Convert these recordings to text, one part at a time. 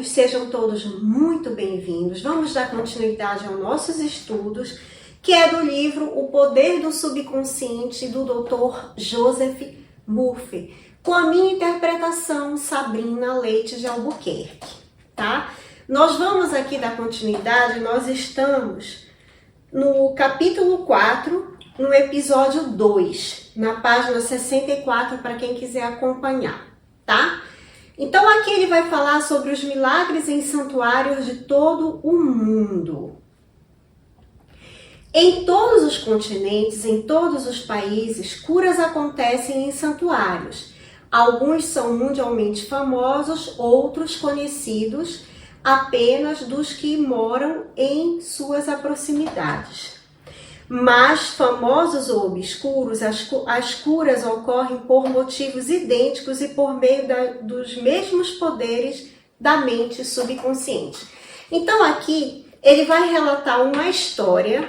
todos, sejam todos muito bem-vindos. Vamos dar continuidade aos nossos estudos, que é do livro O Poder do Subconsciente, do Dr. Joseph Murphy, com a minha interpretação, Sabrina Leite de Albuquerque, tá? Nós vamos aqui dar continuidade, nós estamos no capítulo 4, no episódio 2, na página 64, para quem quiser acompanhar, tá? Então aqui ele vai falar sobre os milagres em santuários de todo o mundo. Em todos os continentes, em todos os países, curas acontecem em santuários. Alguns são mundialmente famosos, outros conhecidos apenas dos que moram em suas proximidades. Mas, famosos ou obscuros, as curas ocorrem por motivos idênticos e por meio dos mesmos poderes da mente subconsciente. Então aqui ele vai relatar uma história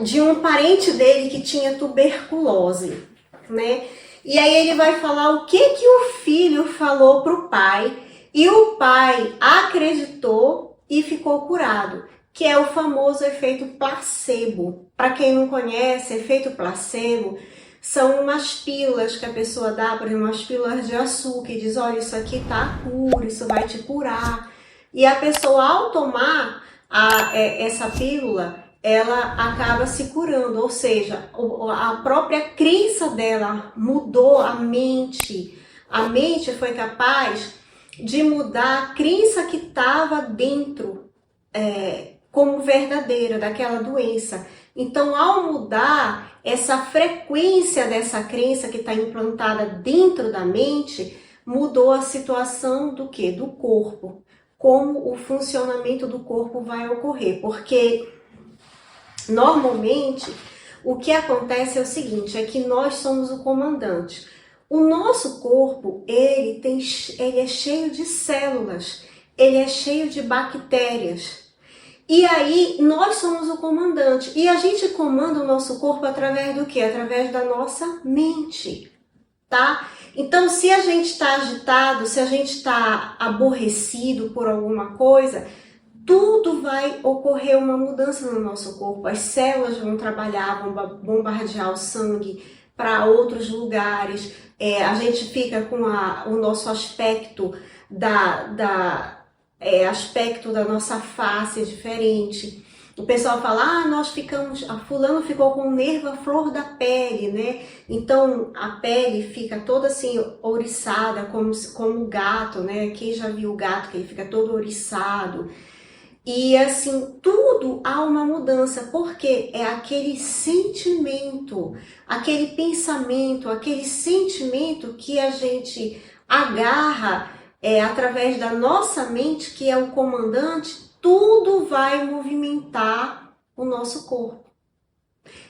de um parente dele que tinha tuberculose, né? E aí ele vai falar o que o filho falou para o pai, e o pai acreditou e ficou curado, que é o famoso efeito placebo. Para quem não conhece, efeito placebo são umas pílulas que a pessoa dá, por exemplo, umas pílulas de açúcar, e diz, olha, isso aqui tá a cura, isso vai te curar. E a pessoa, ao tomar essa pílula, ela acaba se curando, ou seja, a própria crença dela mudou a mente. A mente foi capaz de mudar a crença que estava dentro, como verdadeira, daquela doença. Então, ao mudar essa frequência dessa crença que está implantada dentro da mente, mudou a situação do quê? Do corpo. Como o funcionamento do corpo vai ocorrer. Porque, normalmente, o que acontece é o seguinte, é que nós somos o comandante. O nosso corpo, ele é cheio de células, ele é cheio de bactérias. E aí, nós somos o comandante. E a gente comanda o nosso corpo através do quê? Através da nossa mente, tá? Então, se a gente está agitado, se a gente está aborrecido por alguma coisa, tudo vai ocorrer uma mudança no nosso corpo. As células vão trabalhar, vão bombardear o sangue para outros lugares. A gente fica com o nosso aspecto aspecto da nossa face diferente. O pessoal fala, fulano ficou com o nervo à flor da pele, né? Então a pele fica toda assim ouriçada, como o gato, né? Quem já viu o gato que ele fica todo ouriçado? E assim, tudo há uma mudança, porque é aquele sentimento, aquele pensamento, aquele sentimento que a gente agarra através da nossa mente, que é o comandante, tudo vai movimentar o nosso corpo.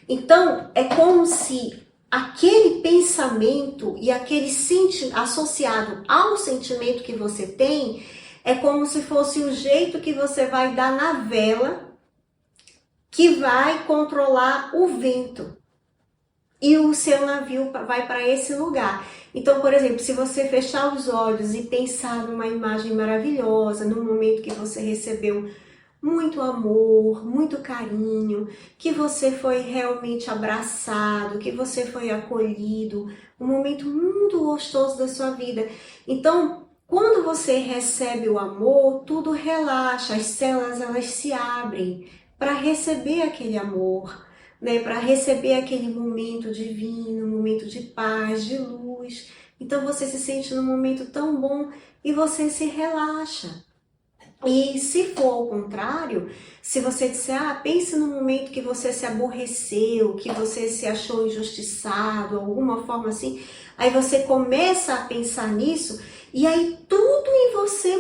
Então, é como se aquele pensamento e aquele sentimento associado ao sentimento que você tem, é como se fosse o jeito que você vai dar na vela que vai controlar o vento. E o seu navio vai para esse lugar. Então, por exemplo, se você fechar os olhos e pensar numa imagem maravilhosa, num momento que você recebeu muito amor, muito carinho, que você foi realmente abraçado, que você foi acolhido, um momento muito gostoso da sua vida. Então, quando você recebe o amor, tudo relaxa, as células elas se abrem para receber aquele amor, né? Para receber aquele momento divino, um momento de paz, de luz. Então você se sente num momento tão bom e você se relaxa. E se for ao contrário, se você disser, pense no momento que você se aborreceu, que você se achou injustiçado, alguma forma assim, aí você começa a pensar nisso e aí tudo em você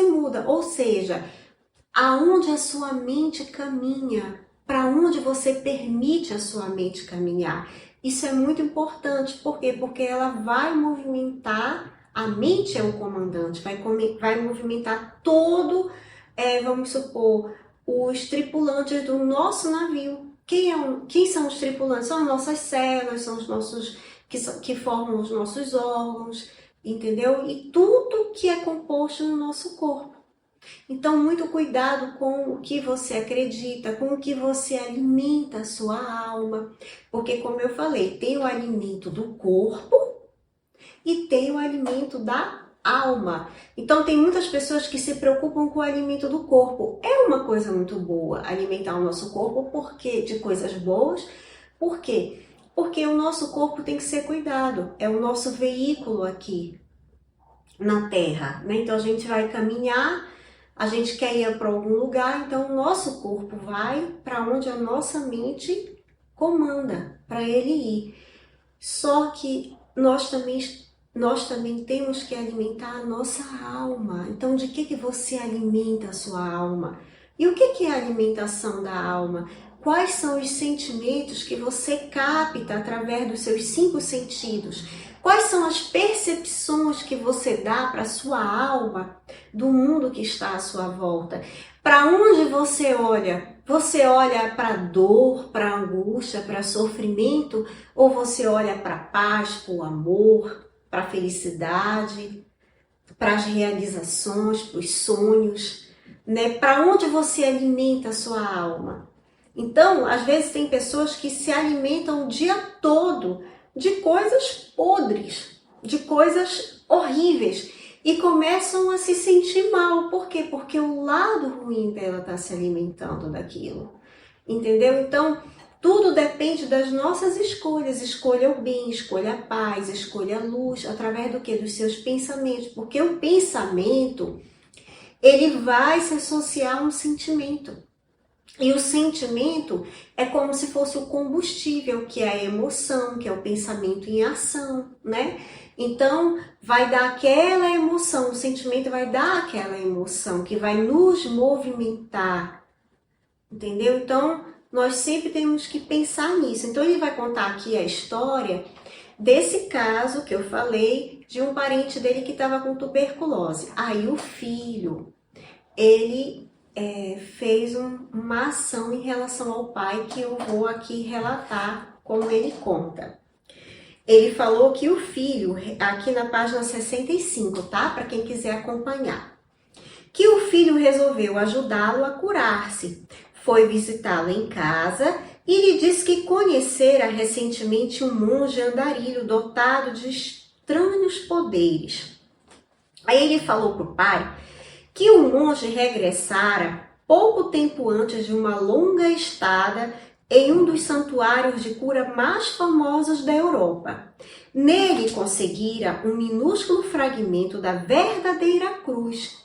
muda, ou seja, aonde a sua mente caminha, para onde você permite a sua mente caminhar. Isso é muito importante, por quê? Porque ela vai movimentar, a mente é o comandante, vai movimentar todo, vamos supor, os tripulantes do nosso navio. Quem são os tripulantes? São as nossas células, são os nossos, que formam os nossos órgãos. entendeu? E tudo que é composto no nosso corpo. Então, muito cuidado com o que você acredita, com o que você alimenta a sua alma, porque, como eu falei, tem o alimento do corpo e tem o alimento da alma. Então, tem muitas pessoas que se preocupam com o alimento do corpo. É uma coisa muito boa alimentar o nosso corpo, porque de coisas boas. Por quê? Porque o nosso corpo tem que ser cuidado, é o nosso veículo aqui na Terra, né? Então, a gente vai caminhar, a gente quer ir para algum lugar, então o nosso corpo vai para onde a nossa mente comanda para ele ir. Só que nós também temos que alimentar a nossa alma. Então, de que você alimenta a sua alma? E o que é a alimentação da alma? Quais são os sentimentos que você capta através dos seus 5 sentidos? Quais são as percepções que você dá para a sua alma do mundo que está à sua volta? Para onde você olha? Você olha para a dor, para a angústia, para sofrimento? Ou você olha para a paz, para o amor, para a felicidade, para as realizações, para os sonhos, né? Para onde você alimenta a sua alma? Então, às vezes tem pessoas que se alimentam o dia todo de coisas podres, de coisas horríveis e começam a se sentir mal. Por quê? Porque o lado ruim dela está se alimentando daquilo, entendeu? Então, tudo depende das nossas escolhas. Escolha o bem, escolha a paz, escolha a luz, através do quê? Dos seus pensamentos. Porque o pensamento, ele vai se associar a um sentimento. E o sentimento é como se fosse o combustível, que é a emoção, que é o pensamento em ação, né? Então, vai dar aquela emoção, o sentimento vai dar aquela emoção, que vai nos movimentar, entendeu? Então, nós sempre temos que pensar nisso. Então, ele vai contar aqui a história desse caso que eu falei, de um parente dele que estava com tuberculose. Aí o filho, ele fez uma ação em relação ao pai, que eu vou aqui relatar como ele conta. Ele falou que o filho, aqui na página 65, tá? Para quem quiser acompanhar. Que o filho resolveu ajudá-lo a curar-se. Foi visitá-lo em casa e lhe disse que conhecera recentemente um monge andarilho dotado de estranhos poderes. Aí ele falou para o pai que o monge regressara pouco tempo antes de uma longa estada em um dos santuários de cura mais famosos da Europa. Nele conseguira um minúsculo fragmento da verdadeira cruz,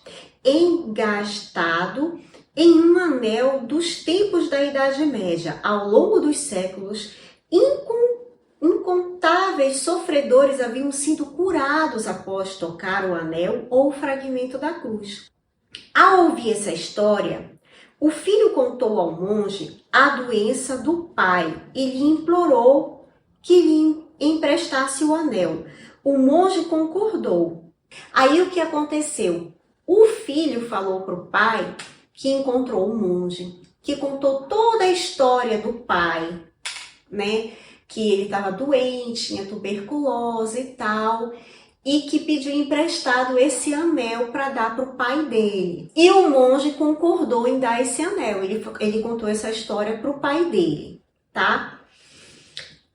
engastado em um anel dos tempos da Idade Média. Ao longo dos séculos, incontáveis sofredores haviam sido curados após tocar o anel ou o fragmento da cruz. Ao ouvir essa história, o filho contou ao monge a doença do pai e lhe implorou que lhe emprestasse o anel. O monge concordou. Aí o que aconteceu? O filho falou para o pai que encontrou o monge, que contou toda a história do pai, né? Que ele estava doente, tinha tuberculose e tal, e que pediu emprestado esse anel para dar para o pai dele. E o monge concordou em dar esse anel. Ele contou essa história para o pai dele, tá?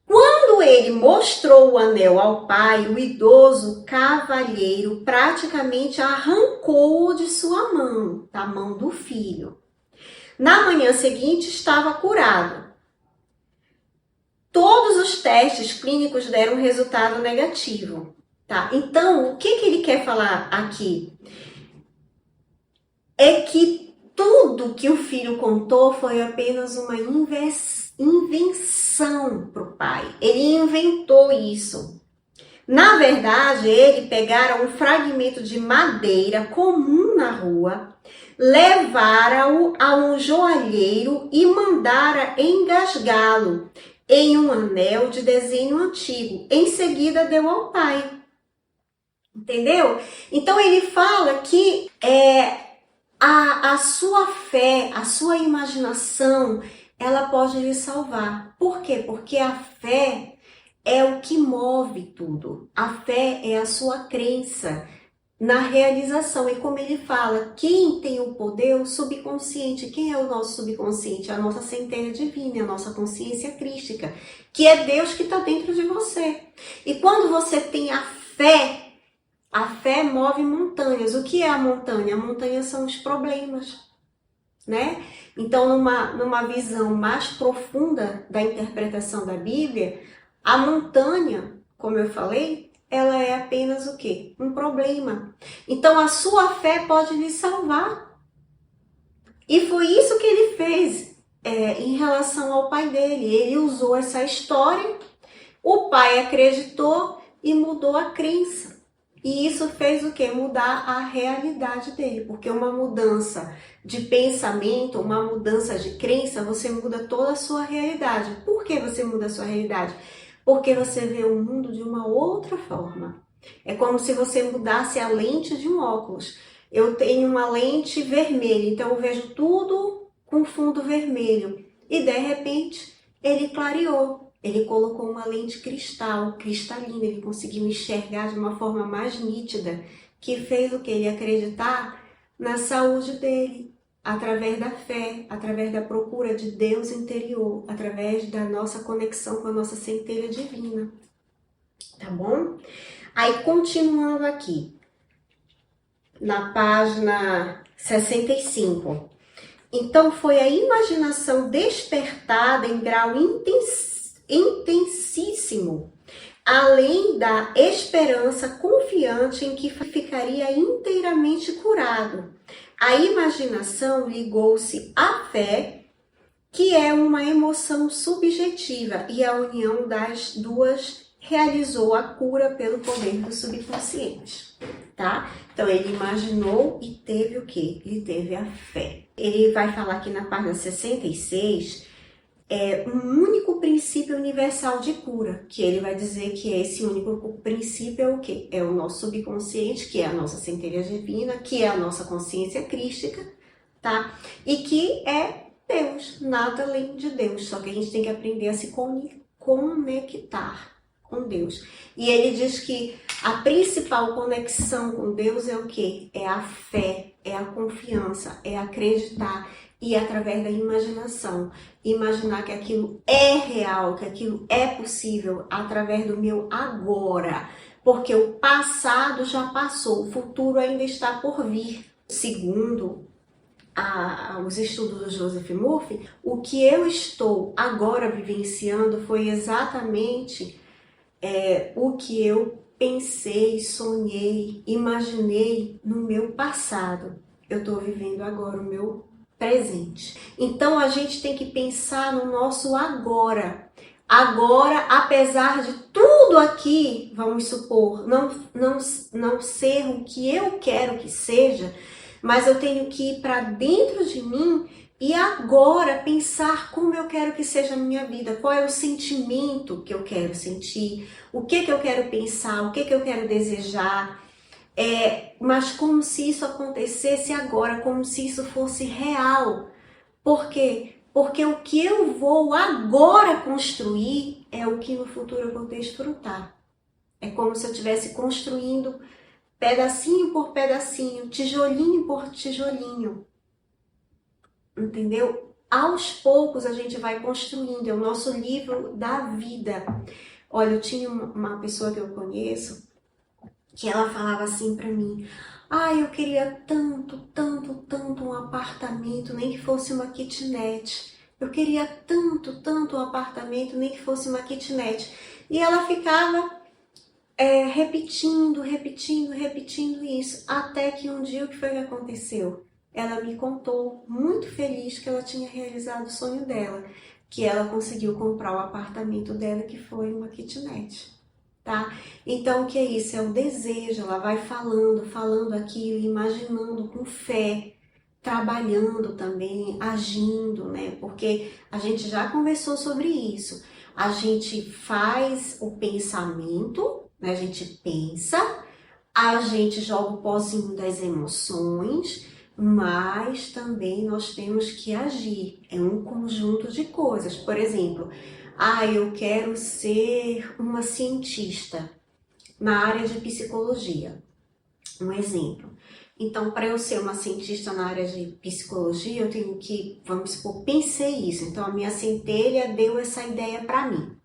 Quando ele mostrou o anel ao pai, o idoso cavalheiro praticamente arrancou-o de sua mão, da mão do filho. Na manhã seguinte estava curado. Todos os testes clínicos deram resultado negativo. Tá? Então, o que ele quer falar aqui? É que tudo que o filho contou foi apenas uma invenção para o pai. Ele inventou isso. Na verdade, ele pegara um fragmento de madeira comum na rua, levara-o a um joalheiro e mandara engasgá-lo em um anel de desenho antigo. Em seguida, deu ao pai. Entendeu? Então ele fala que a sua fé, a sua imaginação, ela pode lhe salvar. Por quê? Porque a fé é o que move tudo. A fé é a sua crença na realização. E como ele fala, quem tem o poder é o subconsciente. Quem é o nosso subconsciente? A nossa centelha divina, a nossa consciência crística, que é Deus que está dentro de você. E quando você tem a fé move montanhas. O que é a montanha? A montanha são os problemas, né? Então, numa visão mais profunda da interpretação da Bíblia, a montanha, como eu falei, ela é apenas o quê? Um problema. Então, a sua fé pode lhe salvar. E foi isso que ele fez em relação ao pai dele. Ele usou essa história, o pai acreditou e mudou a crença. E isso fez o quê? Mudar a realidade dele. Porque uma mudança de pensamento, uma mudança de crença, você muda toda a sua realidade. Por que você muda a sua realidade? Porque você vê o mundo de uma outra forma. É como se você mudasse a lente de um óculos. Eu tenho uma lente vermelha, então eu vejo tudo com fundo vermelho. E de repente, ele clareou. Ele colocou uma lente cristalina, ele conseguiu enxergar de uma forma mais nítida, que fez o que? Ele acreditar na saúde dele, através da fé, através da procura de Deus interior, através da nossa conexão com a nossa centelha divina. Tá bom? Aí, continuando aqui, na página 65. Então, foi a imaginação despertada em grau intensíssimo, além da esperança confiante em que ficaria inteiramente curado. A imaginação ligou-se à fé, que é uma emoção subjetiva, e a união das duas realizou a cura pelo poder do subconsciente, tá? Então, ele imaginou e teve o quê? Ele teve a fé. Ele vai falar aqui na página 66, um único princípio universal de cura, que ele vai dizer que esse único princípio é o quê? É o nosso subconsciente, que é a nossa centelha divina, que é a nossa consciência crística, tá? E que é Deus, nada além de Deus, só que a gente tem que aprender a se conectar com Deus. E ele diz que a principal conexão com Deus é o quê? É a fé, é a confiança, é acreditar e através da imaginação. Imaginar que aquilo é real, que aquilo é possível através do meu agora. Porque o passado já passou, o futuro ainda está por vir. Segundo os estudos do Joseph Murphy, o que eu estou agora vivenciando foi exatamente o que eu pensei, sonhei, imaginei no meu passado. Eu estou vivendo agora o meu presente. Então a gente tem que pensar no nosso agora. Agora, apesar de tudo aqui, vamos supor, não ser o que eu quero que seja, mas eu tenho que ir para dentro de mim e agora pensar como eu quero que seja a minha vida, qual é o sentimento que eu quero sentir, o que eu quero pensar, o que eu quero desejar, mas como se isso acontecesse agora, como se isso fosse real. Por quê? Porque o que eu vou agora construir é o que no futuro eu vou desfrutar. É como se eu estivesse construindo pedacinho por pedacinho, tijolinho por tijolinho. Entendeu? Aos poucos a gente vai construindo, é o nosso livro da vida. Olha, eu tinha uma pessoa que eu conheço, que ela falava assim pra mim: eu queria tanto, tanto, tanto um apartamento, nem que fosse uma kitnet. Eu queria tanto, tanto um apartamento, nem que fosse uma kitnet. E ela ficava repetindo isso, até que um dia o que foi que aconteceu? Ela me contou, muito feliz, que ela tinha realizado o sonho dela, que ela conseguiu comprar o apartamento dela, que foi uma kitnet, tá? Então, o que é isso? É o desejo, ela vai falando aquilo, imaginando com fé, trabalhando também, agindo, né? Porque a gente já conversou sobre isso. A gente faz o pensamento, né? A gente pensa, a gente joga o pozinho das emoções, mas também nós temos que agir. É um conjunto de coisas. Por exemplo, Ah, eu quero ser uma cientista na área de psicologia. Um exemplo. Então, para eu ser uma cientista na área de psicologia, eu tenho que, vamos supor, pensei isso. Então, a minha centelha deu essa ideia para mim.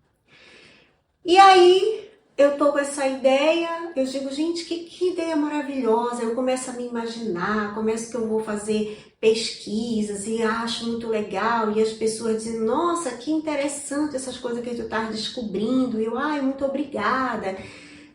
E aí, eu tô com essa ideia, eu digo, gente, que ideia maravilhosa. Eu começo a me imaginar, começo que eu vou fazer pesquisas e acho muito legal. E as pessoas dizem, nossa, que interessante essas coisas que tu tá descobrindo. E eu, ai, muito obrigada.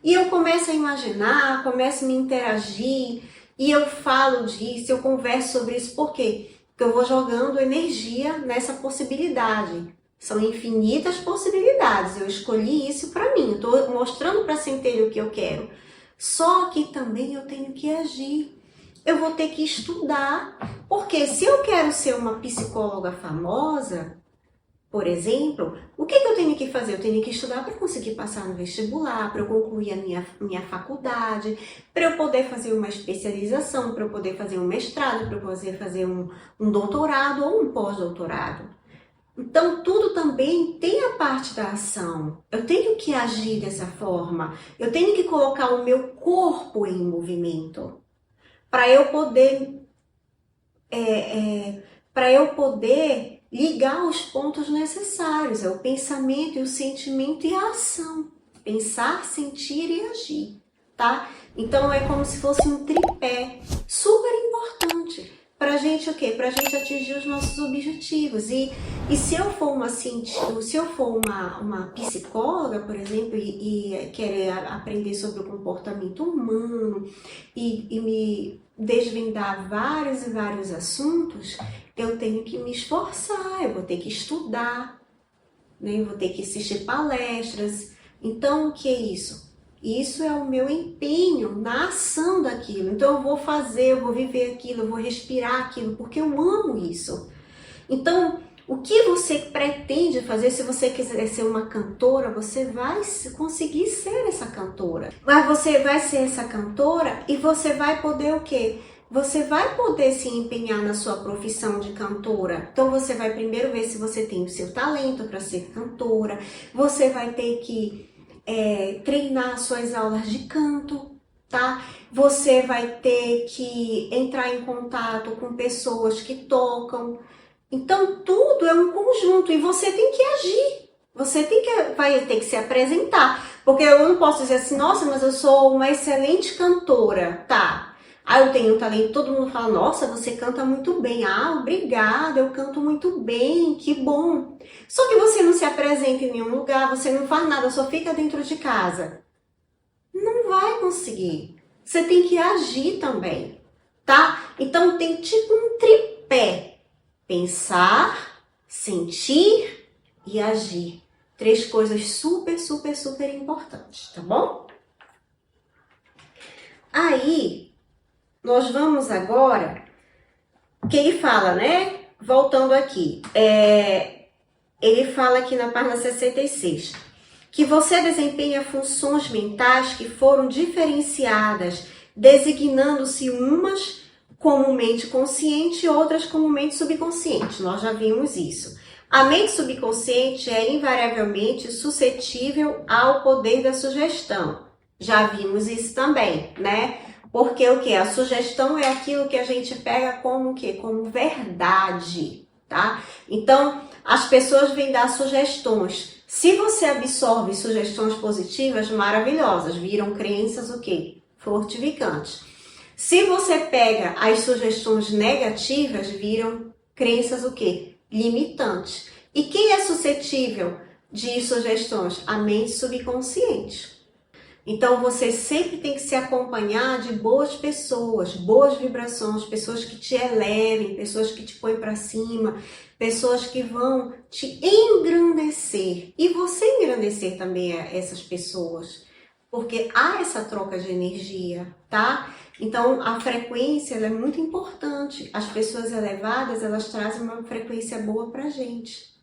E eu começo a imaginar, começo a me interagir, e eu falo disso, eu converso sobre isso. Por quê? Porque eu vou jogando energia nessa possibilidade. São infinitas possibilidades, eu escolhi isso para mim, estou mostrando para a centelha o que eu quero. Só que também eu tenho que agir, eu vou ter que estudar, porque se eu quero ser uma psicóloga famosa, por exemplo, o que eu tenho que fazer? Eu tenho que estudar para conseguir passar no vestibular, para eu concluir a minha faculdade, para eu poder fazer uma especialização, para eu poder fazer um mestrado, para eu poder fazer um doutorado ou um pós-doutorado. Então, tudo também tem a parte da ação. Eu tenho que agir dessa forma. Eu tenho que colocar o meu corpo em movimento para eu poder ligar os pontos necessários, é o pensamento e o sentimento e a ação. Pensar, sentir e agir, tá? Então é como se fosse um tripé super importante pra gente o quê? Pra gente atingir os nossos objetivos. E se eu for uma cientista, se eu for uma psicóloga, por exemplo, e querer aprender sobre o comportamento humano e me desvendar vários e vários assuntos, eu tenho que me esforçar, eu vou ter que estudar, né? Eu vou ter que assistir palestras. Então, o que é isso? Isso é o meu empenho na ação daquilo. Então, eu vou fazer, eu vou viver aquilo, eu vou respirar aquilo, porque eu amo isso. Então, o que você pretende fazer? Se você quiser ser uma cantora, você vai conseguir ser essa cantora. Mas você vai ser essa cantora e você vai poder o quê? Você vai poder se empenhar na sua profissão de cantora. Então você vai primeiro ver se você tem o seu talento para ser cantora. Você vai ter que treinar suas aulas de canto, tá? Você vai ter que entrar em contato com pessoas que tocam. Então, tudo é um conjunto e você tem que agir. Você vai ter que se apresentar. Porque eu não posso dizer assim, nossa, mas eu sou uma excelente cantora. Tá. Ah, eu tenho um talento. Todo mundo fala, nossa, você canta muito bem. Ah, obrigada, eu canto muito bem, que bom. Só que você não se apresenta em nenhum lugar, você não faz nada, só fica dentro de casa. Não vai conseguir. Você tem que agir também, tá? Então, tem tipo um tripé. Pensar, sentir e agir. 3 coisas super, super, super importantes, tá bom? Aí, nós vamos agora, que ele fala, né? Voltando aqui, ele fala aqui na página 66, que você desempenha funções mentais que foram diferenciadas, designando-se umas como mente consciente e outras como mente subconsciente. Nós já vimos isso. A mente subconsciente é invariavelmente suscetível ao poder da sugestão. Já vimos isso também, né? Porque o que? A sugestão é aquilo que a gente pega como o quê? Como verdade, tá? Então, as pessoas vêm dar sugestões. Se você absorve sugestões positivas, maravilhosas, viram crenças o quê? Fortificantes. Se você pega as sugestões negativas, viram crenças o quê? Limitantes. E quem é suscetível de sugestões? A mente subconsciente. Então, você sempre tem que se acompanhar de boas pessoas, boas vibrações, pessoas que te elevem, pessoas que te põem para cima, pessoas que vão te engrandecer. E você engrandecer também essas pessoas, porque há essa troca de energia, tá? Então, a frequência ela é muito importante. As pessoas elevadas, elas trazem uma frequência boa pra gente.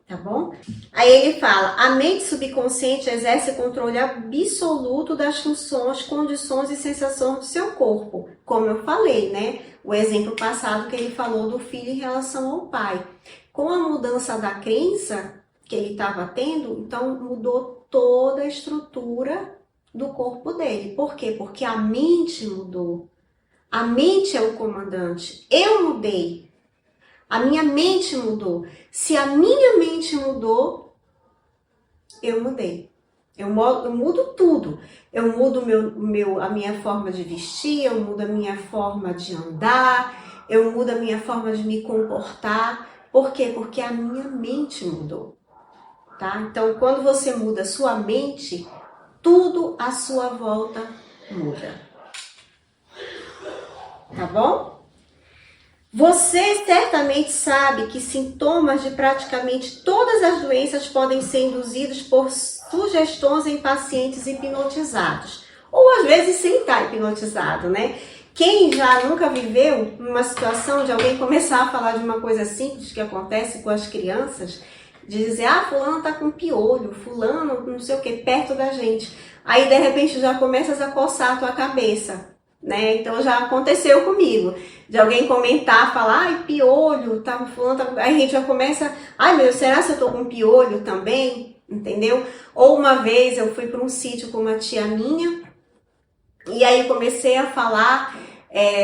Tá bom? Aí ele fala, a mente subconsciente exerce controle absoluto das funções, condições e sensações do seu corpo. Como eu falei, né? O exemplo passado que ele falou do filho em relação ao pai. Com a mudança da crença, que ele estava tendo, então mudou toda a estrutura do corpo dele. Por quê? Porque a mente mudou. A mente é o comandante. Eu mudei. A minha mente mudou. Se a minha mente mudou, eu mudei. Eu mudo tudo. Eu mudo a minha forma de vestir, eu mudo a minha forma de andar, eu mudo a minha forma de me comportar. Por quê? Porque a minha mente mudou. Tá? Então, quando você muda a sua mente, tudo à sua volta muda. Tá bom? Você certamente sabe que sintomas de praticamente todas as doenças podem ser induzidos por sugestões em pacientes hipnotizados. Ou às vezes sem estar hipnotizado, né? Quem já nunca viveu uma situação de alguém começar a falar de uma coisa simples que acontece com as crianças, de dizer, ah, fulano tá com piolho, fulano não sei o que, perto da gente. Aí de repente já começas a coçar a tua cabeça, né? Então já aconteceu comigo, de alguém comentar, falar, ai, piolho, tá fulano, tá... Aí a gente já começa, ai meu, será que eu tô com piolho também? Entendeu? Ou uma vez eu fui para um sítio com uma tia minha, e aí comecei a falar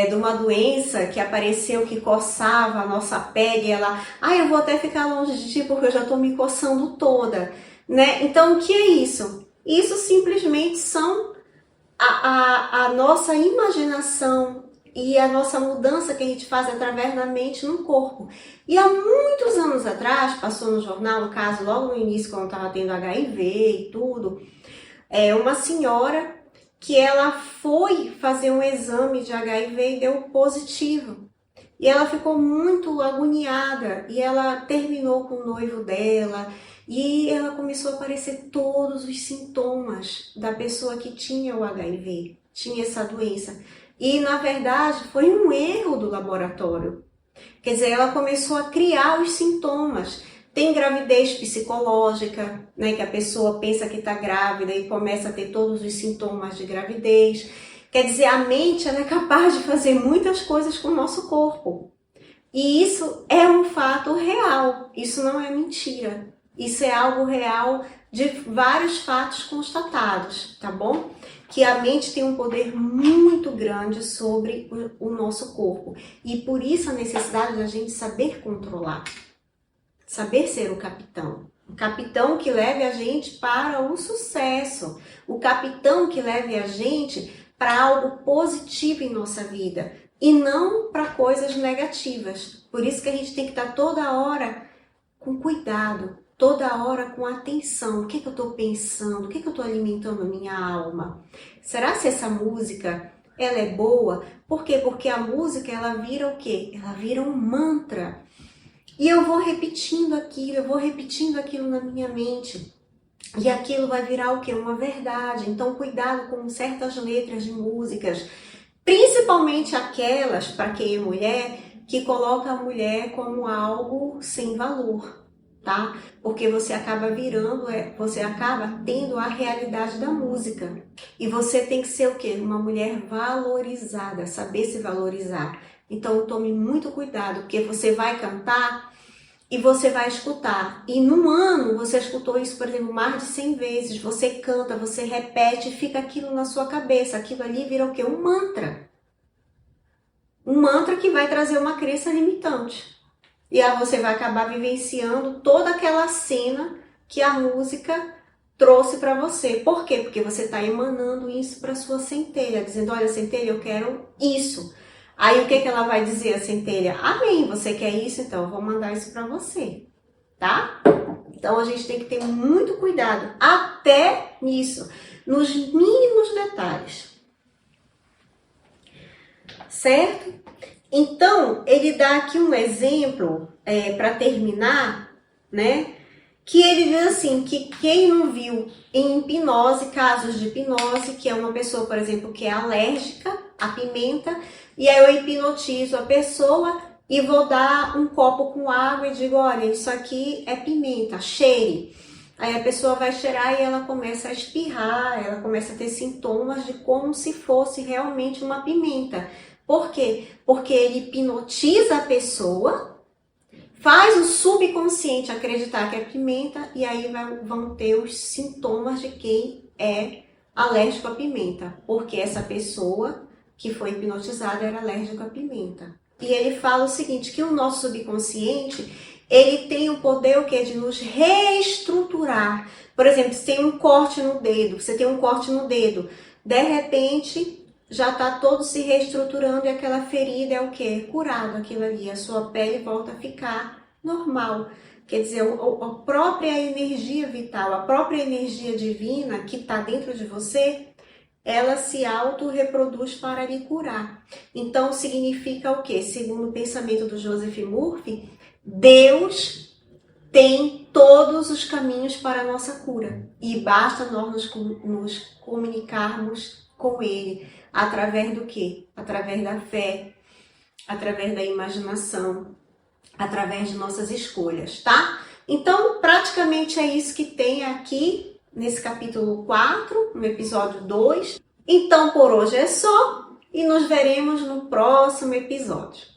de uma doença que apareceu, que coçava a nossa pele, e ela, eu vou até ficar longe de ti porque eu já tô me coçando toda, né? Então o que é isso? Isso simplesmente são a nossa imaginação e a nossa mudança que a gente faz através da mente no corpo. E há muitos anos atrás, passou no jornal, no caso, logo no início, quando estava tendo HIV e tudo, uma senhora que ela foi fazer um exame de HIV e deu positivo. E ela ficou muito agoniada e ela terminou com o noivo dela e ela começou a aparecer todos os sintomas da pessoa que tinha o HIV, tinha essa doença. E na verdade foi um erro do laboratório. Quer dizer, ela começou a criar os sintomas. Tem gravidez psicológica, né, que a pessoa pensa que está grávida e começa a ter todos os sintomas de gravidez. Quer dizer, a mente ela é capaz de fazer muitas coisas com o nosso corpo. E isso é um fato real, isso não é mentira. Isso é algo real de vários fatos constatados, tá bom? Que a mente tem um poder muito grande sobre o nosso corpo. E por isso a necessidade da gente saber controlar. Saber ser o capitão que leve a gente para o sucesso, o capitão que leve a gente para algo positivo em nossa vida e não para coisas negativas. Por isso que a gente tem que estar toda hora com cuidado, toda hora com atenção. O que eu estou pensando? O que eu estou alimentando a minha alma? Será que essa música ela é boa? Por quê? Porque a música ela vira o quê? Ela vira um mantra. E eu vou repetindo aquilo na minha mente. E aquilo vai virar o quê? Uma verdade. Então, cuidado com certas letras de músicas, principalmente aquelas, para quem é mulher, que coloca a mulher como algo sem valor, tá? Porque você acaba você acaba tendo a realidade da música. E você tem que ser o quê? Uma mulher valorizada, saber se valorizar. Então tome muito cuidado, porque você vai cantar e você vai escutar. E num ano você escutou isso, por exemplo, mais de 100 vezes. Você canta, você repete e fica aquilo na sua cabeça. Aquilo ali vira o quê? Um mantra. Um mantra que vai trazer uma crença limitante. E aí você vai acabar vivenciando toda aquela cena que a música trouxe para você. Por quê? Porque você está emanando isso para sua centelha, dizendo, olha, centelha, eu quero isso. Aí o que ela vai dizer, a centelha? Amém, você quer isso? Então eu vou mandar isso para você, tá? Então a gente tem que ter muito cuidado, até nisso, nos mínimos detalhes. Certo? Então, ele dá aqui um exemplo, para terminar, né? Que ele diz assim, que quem não viu em hipnose, casos de hipnose, que é uma pessoa, por exemplo, que é alérgica à pimenta, e aí eu hipnotizo a pessoa e vou dar um copo com água e digo, olha, isso aqui é pimenta, cheire. Aí a pessoa vai cheirar e ela começa a espirrar, ela começa a ter sintomas de como se fosse realmente uma pimenta. Por quê? Porque ele hipnotiza a pessoa, faz subconsciente acreditar que é pimenta e aí vão ter os sintomas de quem é alérgico à pimenta, porque essa pessoa que foi hipnotizada era alérgica à pimenta. E ele fala o seguinte, que o nosso subconsciente, ele tem o poder o quê? De nos reestruturar. Por exemplo, se tem um corte no dedo, você tem um corte no dedo, de repente já está todo se reestruturando e aquela ferida é o quê? Curado aquilo ali, a sua pele volta a ficar normal. Quer dizer, a própria energia vital, a própria energia divina que está dentro de você, ela se auto-reproduz para lhe curar. Então, significa o quê? Segundo o pensamento do Joseph Murphy, Deus tem todos os caminhos para a nossa cura. E basta nós nos comunicarmos com Ele. Através do quê? Através da fé, através da imaginação, através de nossas escolhas, tá? Então, praticamente é isso que tem aqui nesse capítulo 4, no episódio 2. Então, por hoje é só e nos veremos no próximo episódio.